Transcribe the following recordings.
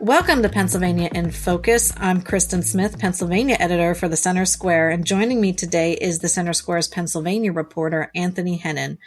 Welcome to Pennsylvania in Focus. I'm Kristen Smith, Pennsylvania editor for the Center Square, and joining me today is the Center Square's Pennsylvania reporter, Anthony Hennin.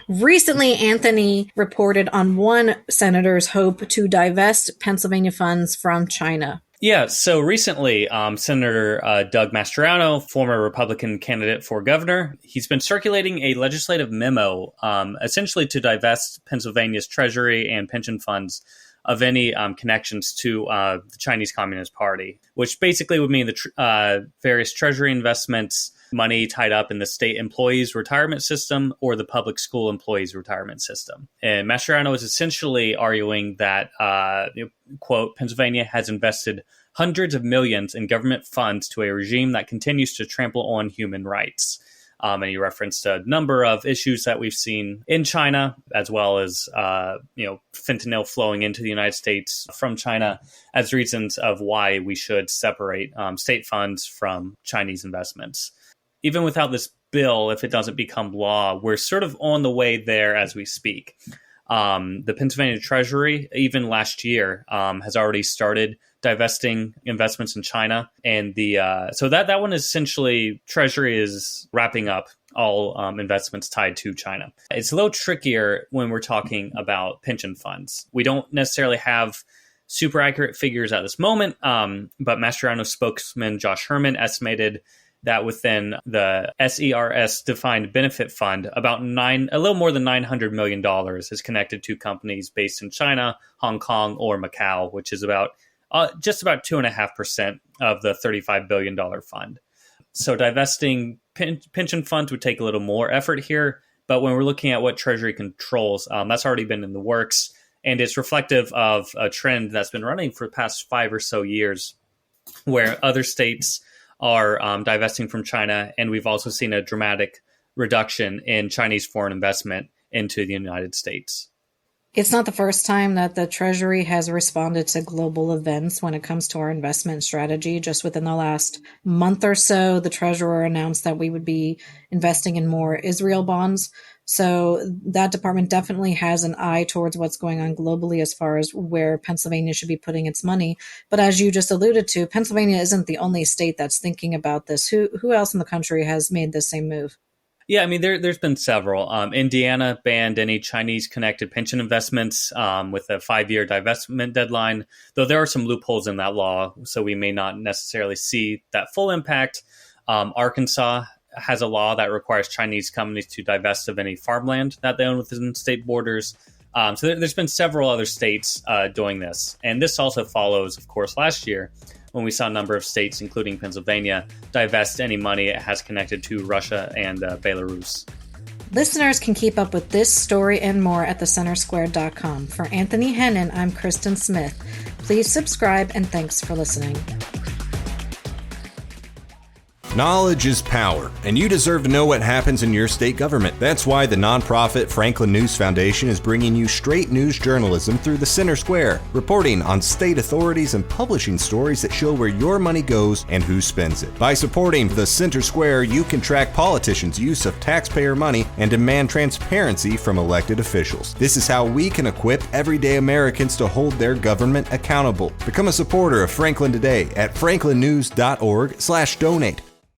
Recently, Anthony reported on one senator's hope to divest Pennsylvania funds from China. Yeah, so recently, Senator Doug Mastriano, former Republican candidate for governor, he's been circulating a legislative memo essentially to divest Pennsylvania's treasury and pension funds of any connections to the Chinese Communist Party, which basically would mean the various treasury investments, money tied up in the state employees' retirement system or the public school employees' retirement system. And Mastriano is essentially arguing that, quote, Pennsylvania has invested hundreds of millions in government funds to a regime that continues to trample on human rights. And he referenced a number of issues that we've seen in China, as well as, fentanyl flowing into the United States from China as reasons of why we should separate state funds from Chinese investments. Even without this bill, if it doesn't become law, we're sort of on the way there as we speak. The Pennsylvania Treasury, even last year, has already started divesting investments in China. And so that one is essentially, Treasury is wrapping up all investments tied to China. It's a little trickier when we're talking about pension funds. We don't necessarily have super accurate figures at this moment, but Mastriano spokesman Josh Herman estimated that within the SERS defined benefit fund, about a little more than $900 million is connected to companies based in China, Hong Kong, or Macau, which is about just about 2.5% of the $35 billion fund. So divesting pension funds would take a little more effort here, but when we're looking at what Treasury controls, that's already been in the works, and it's reflective of a trend that's been running for the past 5 or so years, where other states are divesting from China, and we've also seen a dramatic reduction in Chinese foreign investment into the United States. It's not the first time that the Treasury has responded to global events when it comes to our investment strategy. Just within the last month or so, the Treasurer announced that we would be investing in more Israel bonds. So that department definitely has an eye towards what's going on globally as far as where Pennsylvania should be putting its money. But as you just alluded to, Pennsylvania isn't the only state that's thinking about this. Who else in the country has made the same move? Yeah, I mean, there's been several. Indiana banned any Chinese-connected pension investments with a 5-year divestment deadline, though there are some loopholes in that law, so we may not necessarily see that full impact. Arkansas has a law that requires Chinese companies to divest of any farmland that they own within state borders. So there's been several other states doing this. And this also follows, of course, last year when we saw a number of states, including Pennsylvania, divest any money it has connected to Russia and Belarus. Listeners can keep up with this story and more at thecentersquare.com. For Anthony Hennin, I'm Kristen Smith. Please subscribe, and thanks for listening. Knowledge is power, and you deserve to know what happens in your state government. That's why the nonprofit Franklin News Foundation is bringing you straight news journalism through the Center Square, reporting on state authorities and publishing stories that show where your money goes and who spends it. By supporting the Center Square, you can track politicians' use of taxpayer money and demand transparency from elected officials. This is how we can equip everyday Americans to hold their government accountable. Become a supporter of Franklin today at franklinnews.org/donate.